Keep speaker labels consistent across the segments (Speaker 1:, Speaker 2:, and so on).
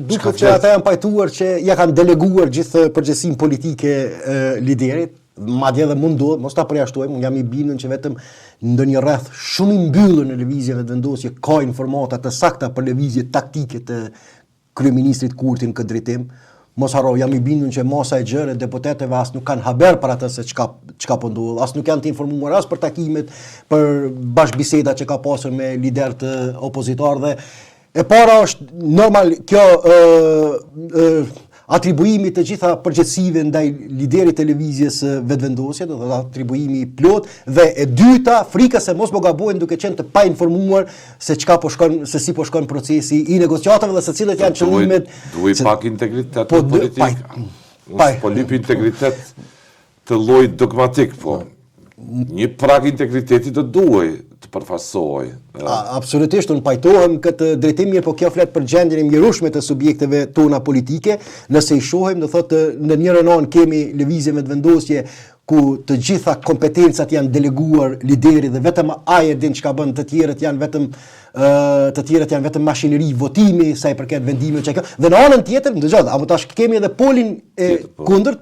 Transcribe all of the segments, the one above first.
Speaker 1: duket që ata janë pajtuar që ja kanë deleguar gjithë përgjegjësinë politike liderit, madje edhe mund ndodh, mos ta përjashtojmë, jam i bindur që vetëm ndonjë rreth shumë i mbyllur në lëvizjen e vendosje ka informata të sakta për lëvizje taktike të kryeministrit Kurti në këtë drejtim. Mos harro, jam i bindur që masa e gjerë e deputetëve as nuk kanë haber për atë se çka po ndodh, as nuk janë të informuar as për takimet, për bashkëbiseda që ka pasur me lider të opozitarëve. E para është normal kjo atribuimi të gjitha përgjegjësive ndaj liderit televizjes vetvendosje, do të thotë atribuimi plot, dhe e dyta, frika se mos po gabojnë duke qenë të painformuar se çka po shkon, se si po shkon procesi i negociatave dhe se cilët janë qëllimet.
Speaker 2: Duhet pak integritet politik. Po lip integritet të llojit dogmatik, po. Një prag integriteti të duaj të përfaqësoj.
Speaker 1: Absolutisht, unë pajtohem këtë drejtim mirë, po kjo flet për gjendjen e mjerueshme të subjekteve tona politike. Nëse i shohim, do thotë në njërin anë kemi lëvizje vetvendosje ku të gjitha kompetencat janë deleguar liderit dhe vetëm ai e din çka bën, të tjerët janë vetëm mashineri votimi sa i përket vendimeve që ka. Dhe në anën tjetër, dëgjoj, apo tash kemi edhe polin e kundërt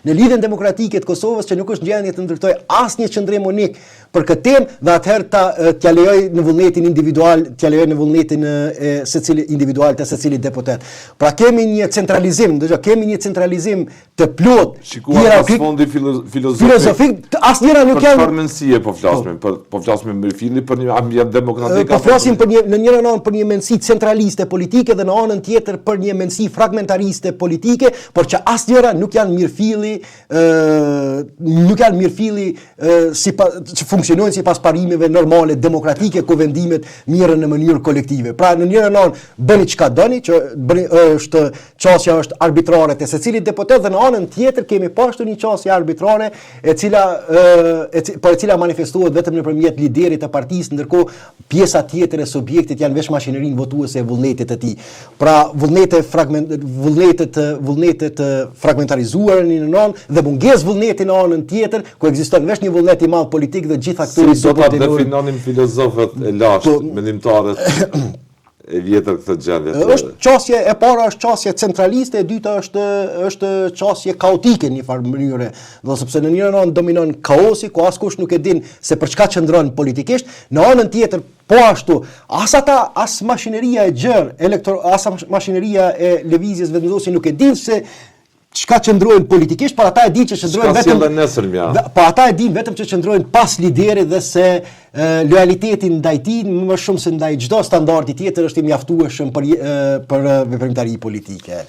Speaker 1: në lidhjen demokratike të Kosovës që nuk është në gjendje të ndërtoj asnjë qendrim unik për këtë temë dhe atëherë t'ja lejoj në vullnetin individual, t'ja lejoj në vullnetin secilit individual të secilit deputet. Pra kemi një centralizim, kemi një centralizim të plot.
Speaker 2: Shikuar pas fondi filozofik,
Speaker 1: asnjëra nuk janë.
Speaker 2: Për mendësie po flasim, po flasim me filli për një ambient demokratik.
Speaker 1: Po flasim për në njërin anë për një mendësi centraliste politike dhe në anën tjetër për një mendësi fragmentariste politike, por që asnjëra nuk janë mirëfilli që funksionojnë sipas parimeve normale demokratike ku vendimet mirën në mënyrë kolektive. Pra në njërin anë bëni çka doni, që është çështja është arbitrare te secilit deputet dhe në anën tjetër kemi pashtu një çështje arbitrare e cila manifestohet vetëm nëpërmjet liderit të partisë, ndërkohë pjesa tjetër e subjektit janë veç mashinerinë votuese e vullnetit të tij. Pra vullnetet fragmentarizuar në një anë dhe mungesë vullneti në anën tjetër, ku ekziston veç një vullnet i madh politik dhe gjithë aktorët
Speaker 2: do ta definonim filozofët e lashtë, mendimtarët e vjetër këtë gjendje.
Speaker 1: Është çështje e para është çështje centraliste, e dyta është çështje kaotike në një farë mënyre. Do sepse në njërin anë dominon kaosi, ku askush nuk e din se për çka qëndron politikisht, në anën tjetër po ashtu, as mashineria e gjerë, as mashineria e lëvizjes vendosje nuk e din se çka qëndrojnë politikisht, por ata e dinë që qëndrojnë vetëm. Po ata e dinë vetëm që qëndrojnë pas liderit dhe se lojaliteti ndaj tij më shumë se ndaj çdo standardi tjetër është i mjaftueshëm për veprimtari politike.